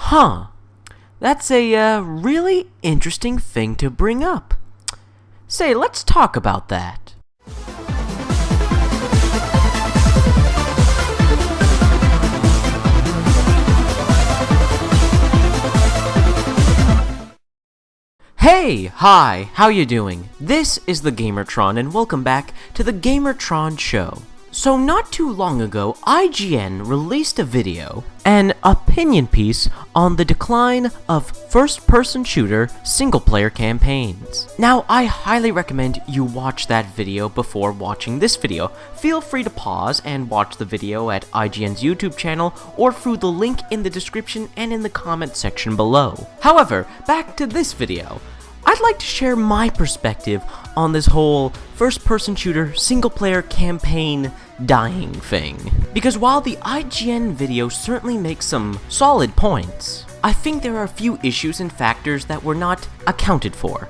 Huh. That's a really interesting thing to bring up. Say, let's talk about that. Hey, hi, how you doing? This is the Gamertron and welcome back to the Gamertron Show. So not too long ago, IGN released a video, an opinion piece on the decline of first-person shooter single-player campaigns. Now, I highly recommend you watch that video before watching this video. Feel free to pause and watch the video at IGN's YouTube channel or through the link in the description and in the comment section below. However, back to this video. I'd like to share my perspective on this whole first-person shooter single-player campaign dying thing. Because while the IGN video certainly makes some solid points, I think there are a few issues and factors that were not accounted for.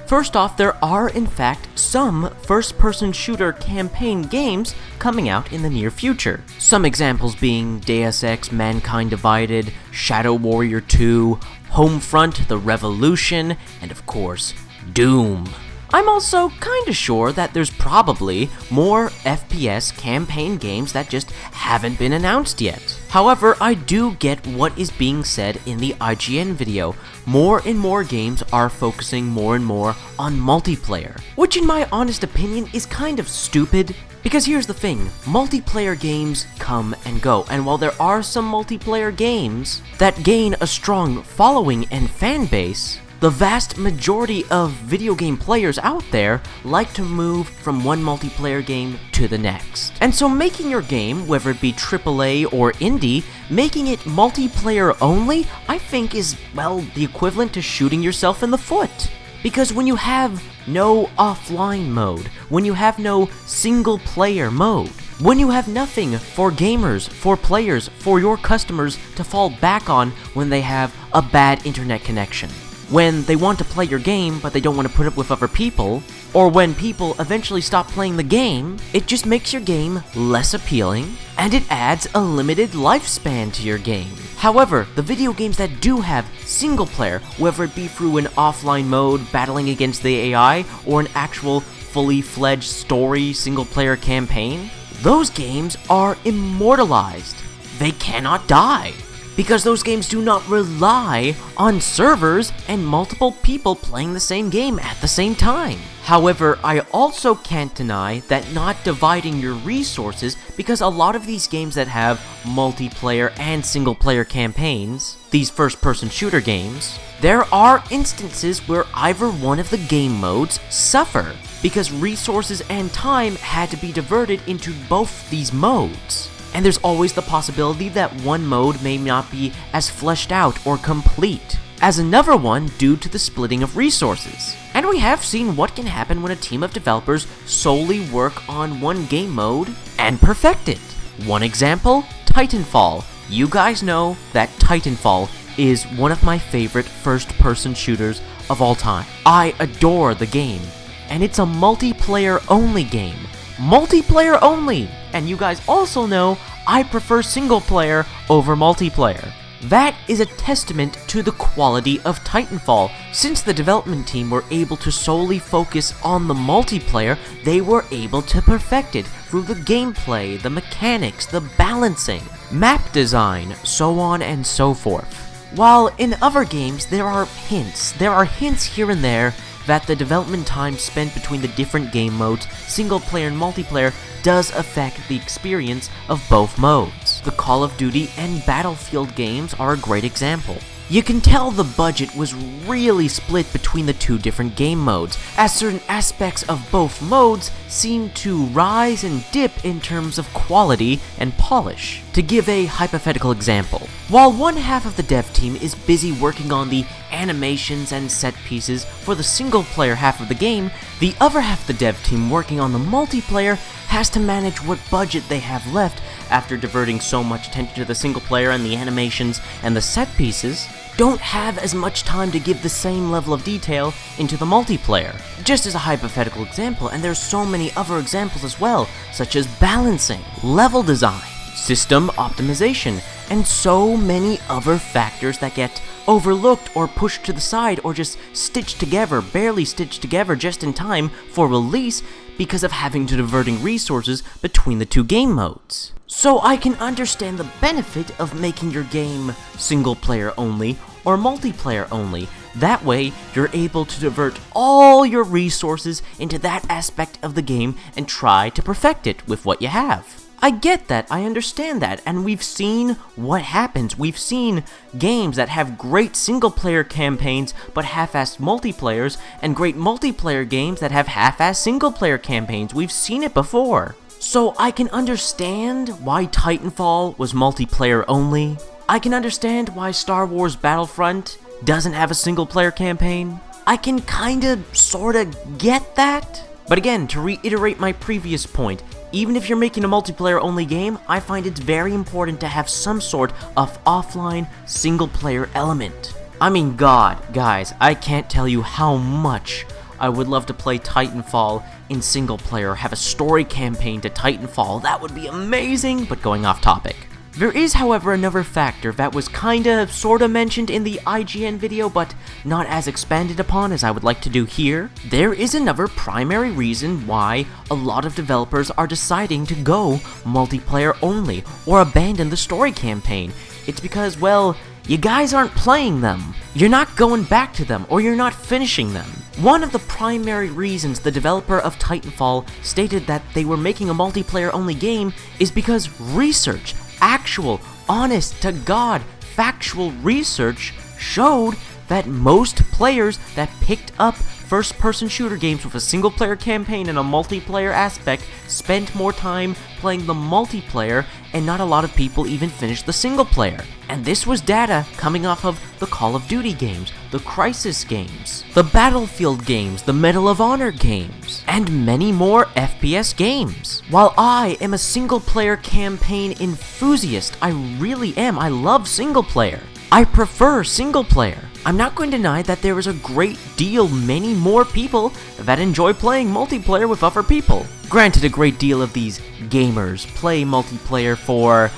First off, there are in fact some first-person shooter campaign games coming out in the near future. Some examples being Deus Ex: Mankind Divided, Shadow Warrior 2, Homefront: The Revolution, and of course, Doom. I'm also kinda sure that there's probably more FPS campaign games that just haven't been announced yet. However, I do get what is being said in the IGN video. More and more games are focusing more and more on multiplayer, which in my honest opinion is kind of stupid. Because here's the thing, multiplayer games come and go, and while there are some multiplayer games that gain a strong following and fan base, the vast majority of video game players out there like to move from one multiplayer game to the next. And so making your game, whether it be AAA or indie, making it multiplayer only, I think is, well, the equivalent to shooting yourself in the foot. Because when you have no offline mode, when you have no single-player mode, when you have nothing for gamers, for players, for your customers to fall back on when they have a bad internet connection, when they want to play your game but they don't want to put up with other people, or when people eventually stop playing the game, it just makes your game less appealing, and it adds a limited lifespan to your game. However, the video games that do have single player, whether it be through an offline mode battling against the AI, or an actual fully fledged story single player campaign, those games are immortalized. They cannot die. Because those games do not rely on servers and multiple people playing the same game at the same time. However, I also can't deny that not dividing your resources, because a lot of these games that have multiplayer and single-player campaigns, these first-person shooter games, there are instances where either one of the game modes suffer, because resources and time had to be diverted into both these modes. And there's always the possibility that one mode may not be as fleshed out or complete as another one due to the splitting of resources. And we have seen what can happen when a team of developers solely work on one game mode and perfect it. One example, Titanfall. You guys know that Titanfall is one of my favorite first-person shooters of all time. I adore the game, and it's a multiplayer-only game. Multiplayer only! And you guys also know I prefer single player over multiplayer. That is a testament to the quality of Titanfall. Since the development team were able to solely focus on the multiplayer, they were able to perfect it through the gameplay, the mechanics, the balancing, map design, so on and so forth. While in other games there are hints here and there that the development time spent between the different game modes, single player and multiplayer, does affect the experience of both modes. The Call of Duty and Battlefield games are a great example. You can tell the budget was really split between the two different game modes, as certain aspects of both modes seem to rise and dip in terms of quality and polish. To give a hypothetical example, while one half of the dev team is busy working on the animations and set pieces for the single player half of the game, the other half of the dev team working on the multiplayer has to manage what budget they have left after diverting so much attention to the single player, and the animations and the set pieces don't have as much time to give the same level of detail into the multiplayer. Just as a hypothetical example, and there's so many other examples as well, such as balancing, level design, system optimization, and so many other factors that get overlooked or pushed to the side or just stitched together, barely stitched together just in time for release because of having to diverting resources between the two game modes. So I can understand the benefit of making your game single player only or multiplayer only. That way, you're able to divert all your resources into that aspect of the game and try to perfect it with what you have. I get that, I understand that, and we've seen what happens. We've seen games that have great single-player campaigns but half-assed multiplayers, and great multiplayer games that have half-assed single-player campaigns. We've seen it before. So I can understand why Titanfall was multiplayer only. I can understand why Star Wars Battlefront doesn't have a single-player campaign. I can kinda, sorta get that. But again, to reiterate my previous point, even if you're making a multiplayer-only game, I find it's very important to have some sort of offline, single-player element. I mean, God, guys, I can't tell you how much I would love to play Titanfall in single-player, have a story campaign to Titanfall. That would be amazing, but going off topic. There is, however, another factor that was kinda, sorta mentioned in the IGN video, but not as expanded upon as I would like to do here. There is another primary reason why a lot of developers are deciding to go multiplayer only, or abandon the story campaign. It's because, well, you guys aren't playing them. You're not going back to them, or you're not finishing them. One of the primary reasons the developer of Titanfall stated that they were making a multiplayer-only game is because research, actual, honest-to-God, factual research showed that most players that picked up first-person shooter games with a single-player campaign and a multiplayer aspect spent more time playing the multiplayer, and not a lot of people even finished the single-player. And this was data coming off of the Call of Duty games, the Crysis games, the Battlefield games, the Medal of Honor games, and many more FPS games. While I am a single-player campaign enthusiast, I really am, I love single-player. I prefer single-player. I'm not going to deny that there is a great deal, many more people that enjoy playing multiplayer with other people. Granted, a great deal of these gamers play multiplayer for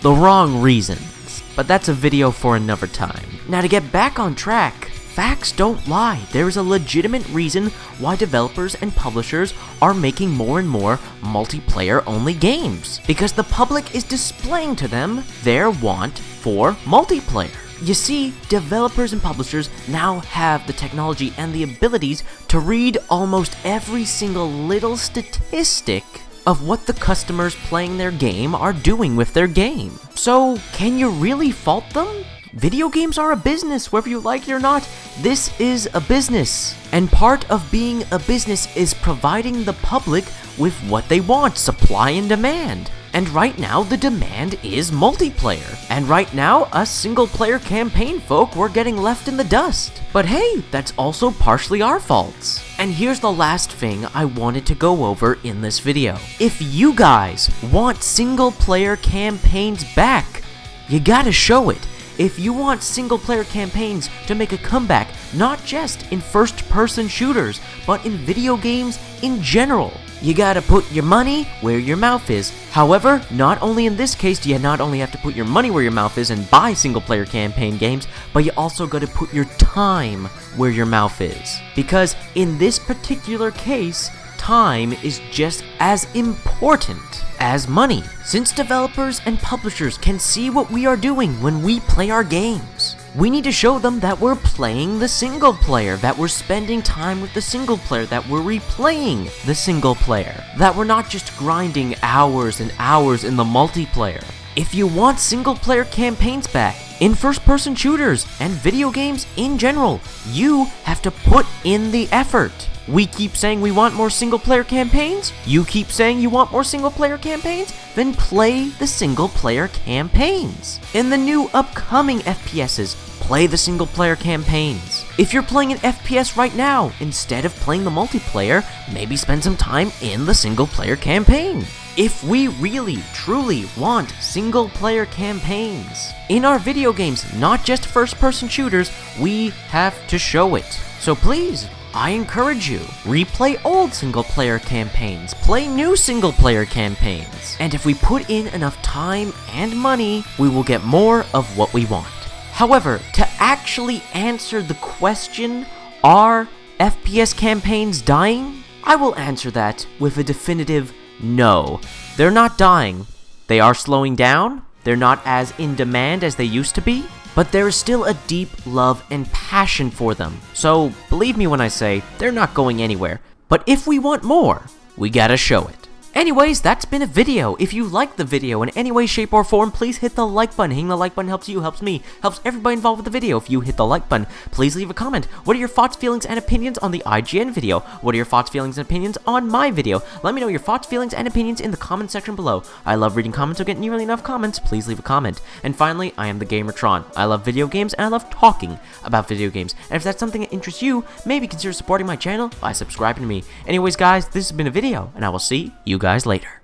the wrong reasons, but that's a video for another time. Now, to get back on track, facts don't lie. There is a legitimate reason why developers and publishers are making more and more multiplayer-only games, because the public is displaying to them their want for multiplayer. You see, developers and publishers now have the technology and the abilities to read almost every single little statistic of what the customers playing their game are doing with their game. So, can you really fault them? Video games are a business, whether you like it or not. This is a business. And part of being a business is providing the public with what they want, supply and demand. And right now, the demand is multiplayer. And right now, us single-player campaign folk, we're getting left in the dust. But hey, that's also partially our faults. And here's the last thing I wanted to go over in this video. If you guys want single-player campaigns back, you gotta show it. If you want single-player campaigns to make a comeback, not just in first-person shooters, but in video games in general, you gotta put your money where your mouth is. However, not only in this case do you not only have to put your money where your mouth is and buy single-player campaign games, but you also gotta put your time where your mouth is. Because in this particular case, time is just as important as money, since developers and publishers can see what we are doing when we play our games. We need to show them that we're playing the single player, that we're spending time with the single player, that we're replaying the single player, that we're not just grinding hours and hours in the multiplayer. If you want single player campaigns back in first-person shooters and video games in general, you have to put in the effort. We keep saying we want more single-player campaigns, you keep saying you want more single-player campaigns, then play the single-player campaigns. In the new upcoming FPSs, play the single-player campaigns. If you're playing an FPS right now, instead of playing the multiplayer, maybe spend some time in the single-player campaign. If we really, truly want single-player campaigns in our video games, not just first-person shooters, we have to show it. So please, I encourage you, replay old single-player campaigns, play new single-player campaigns, and if we put in enough time and money, we will get more of what we want. However, to actually answer the question, are FPS campaigns dying? I will answer that with a definitive no. They're not dying. They are slowing down, they're not as in demand as they used to be, but there is still a deep love and passion for them. So, believe me when I say, they're not going anywhere. But if we want more, we gotta show it. Anyways, that's been a video. If you liked the video in any way, shape, or form, please hit the like button. Hitting the like button helps you, helps me, helps everybody involved with the video. If you hit the like button, please leave a comment. What are your thoughts, feelings, and opinions on the IGN video? What are your thoughts, feelings, and opinions on my video? Let me know your thoughts, feelings, and opinions in the comment section below. I love reading comments, so get nearly enough comments. Please leave a comment. And finally, I am the Gamertron. I love video games, and I love talking about video games. And if that's something that interests you, maybe consider supporting my channel by subscribing to me. Anyways, guys, this has been a video, and I will see you guys later.